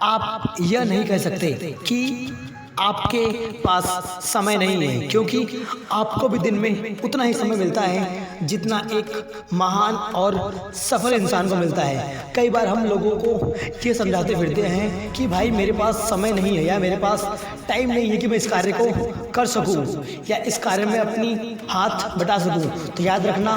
आप यह नहीं कह सकते कि आपके पास समय नहीं है, क्योंकि आपको भी दिन में उतना ही समय मिलता है जितना एक महान और सफल इंसान को मिलता है। कई बार हम लोगों को ये समझाते फिरते हैं कि भाई मेरे पास समय नहीं है या मेरे पास टाइम नहीं है कि मैं इस कार्य को कर सकूं या इस कार्य में अपनी हाथ बटा सकूं। तो याद रखना,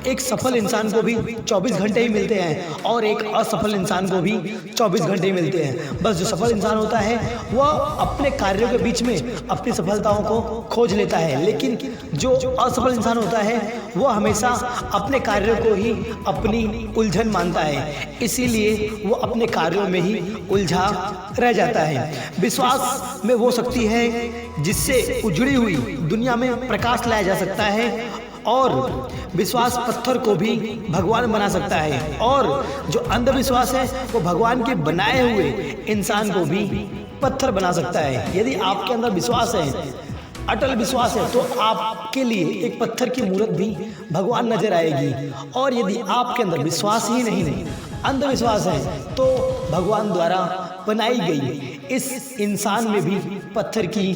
एक सफल इंसान को भी 24 घंटे ही मिलते हैं और एक असफल इंसान को भी 24 घंटे ही मिलते हैं। बस जो सफल इंसान होता है वह अपने कार्यों के बीच में अपनी सफलताओं को खोज लेता है, लेकिन जो असफल इंसान होता है वह हमेशा अपने कार्यों को ही अपनी उलझन मानता है, इसीलिए वो अपने कार्यों में ही उलझा रह जाता है। विश्वास में वो शक्ति है जिससे उजड़ी हुई दुनिया में प्रकाश लाया जा सकता है और विश्वास पत्थर को भी भगवान बना सकता है, और जो अंधविश्वास है वो भगवान के बनाए हुए इंसान को भी पत्थर बना सकता है। यदि आपके अंदर विश्वास है, अटल विश्वास है, तो आपके लिए एक पत्थर की मूर्त भी भगवान नजर आएगी। और यदि आपके अंदर विश्वास ही नहीं, अंधविश्वास है, तो भगवान द्वारा बनाई गई इस इंसान में भी पत्थर की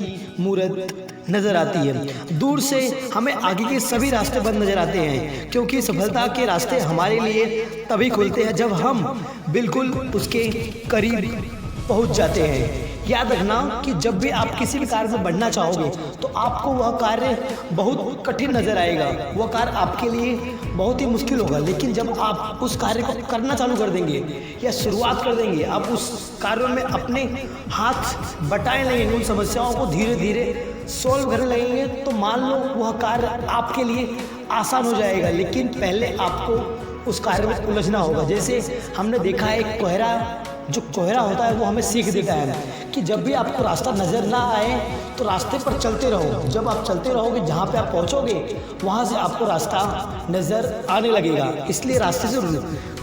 मूर्त नजर आती है। दूर से हमें आगे के सभी रास्ते बंद नजर आते हैं, क्योंकि सफलता के रास्ते हमारे लिए तभी खुलते हैं जब हम बिल्कुल उसके करीब पहुंच जाते हैं। याद रखना कि जब भी आप किसी भी कार्य में बढ़ना चाहोगे तो आपको वह कार्य बहुत कठिन नजर आएगा, वह कार्य आपके लिए बहुत ही मुश्किल होगा, लेकिन जब आप उस कार्य को करना चालू कर देंगे या शुरुआत कर देंगे, आप उस कार्य में अपने हाथ बटाए लगेंगे, उन समस्याओं को धीरे धीरे सॉल्व करने लगेंगे, तो मान लो वह कार्य आपके लिए आसान हो जाएगा। लेकिन पहले आपको उस कार्य में उलझना होगा। जैसे हमने देखा है कोहरा, जो कोहरा होता है वो हमें सीख देता है कि जब भी आपको रास्ता नज़र ना आए तो रास्ते पर चलते रहो। जब आप चलते रहोगे, जहाँ पे आप पहुँचोगे वहाँ से आपको रास्ता नज़र आने लगेगा। इसलिए रास्ते से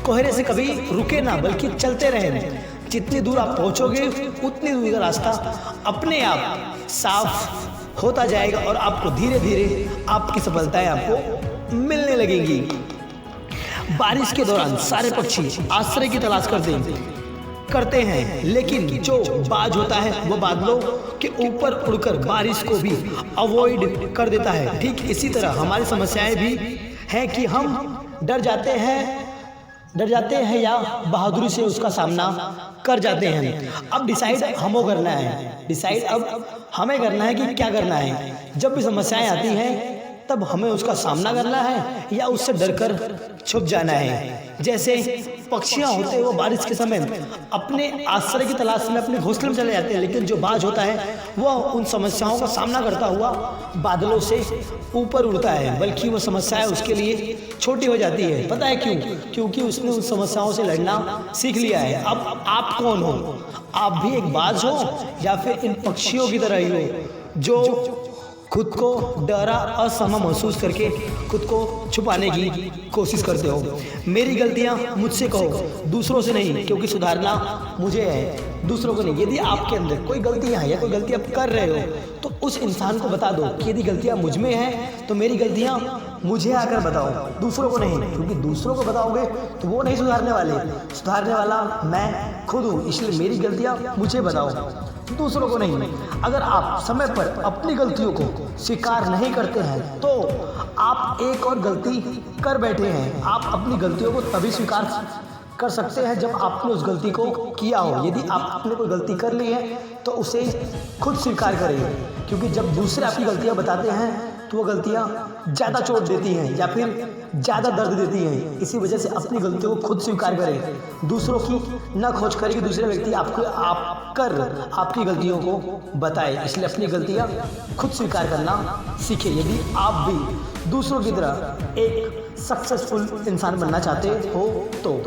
कोहरे से कभी रुके ना, बल्कि चलते रहें। जितनी दूर आप पहुँचोगे उतनी दूर का रास्ता अपने आप साफ होता जाएगा और आपको धीरे धीरे आपकी सफलताएं आपको मिलने लगेंगी। बारिश के दौरान सारे पक्षी आश्रय की तलाश करते हैं, लेकिन जो बाज होता है वह बादलों के ऊपर उड़कर बारिश को भी अवॉइड कर देता है। ठीक इसी तरह हमारी समस्याएं भी हैं कि हम डर जाते हैं या बहादुरी से उसका सामना कर जाते हैं। अब डिसाइड हमें करना है, डिसाइड अब हमें करना है कि क्या करना है। जब भी समस्याएं आती हैं तब हमें उसका सामना करना है या उससे डरकर छुप जाना है। जैसे पक्षियाँ होते हैं वो बारिश के समय अपने आश्रय की तलाश में अपने घोंसले में चले जाते हैं, लेकिन जो बाज होता है वह उन समस्याओं का सामना करता हुआ बादलों से ऊपर उड़ता है, बल्कि वो समस्याएं उसके लिए छोटी हो जाती है। पता है क्यों? क्योंकि उसने उन समस्याओं से लड़ना सीख लिया है। अब आप कौन हो? आप भी एक बाज हो या फिर इन पक्षियों की तरह ही हो जो खुद को डरा असहम महसूस करके खुद को छुपाने की कोशिश करते हो। मेरी गलतियां मुझसे कहो, दूसरों से नहीं, क्योंकि सुधारना मुझे है, दूसरों को नहीं। यदि आपके अंदर कोई गलतियां हैं या कोई गलती आप कर रहे हो तो उस इंसान को बता दो कि यदि गलतियां मुझ में हैं तो मेरी गलतियां मुझे आकर बताओ, दूसरों को नहीं, क्योंकि दूसरों को बताओगे तो वो नहीं सुधारने वाले, सुधारने वाला मैं खुद हूँ। इसलिए मेरी गलतियां मुझे बताओ, दूसरों को नहीं। अगर आप समय पर अपनी गलतियों को स्वीकार नहीं करते हैं तो आप एक और गलती कर बैठे हैं। आप अपनी गलतियों को तभी स्वीकार कर सकते हैं जब आपने उस गलती को किया हो। यदि आपने कोई गलती कर ली है तो उसे खुद स्वीकार करें, क्योंकि जब दूसरे आपकी गलतियां बताते हैं तो वो गलतियां ज़्यादा चोट देती हैं या फिर ज़्यादा दर्द देती हैं। इसी वजह से अपनी गलतियों को खुद स्वीकार करें, दूसरों की न खोज करें कि दूसरे व्यक्ति आपकी गलतियों को बताए। इसलिए अपनी गलतियां खुद स्वीकार करना सीखें। यदि आप भी दूसरों की तरह एक सक्सेसफुल इंसान बनना चाहते हो तो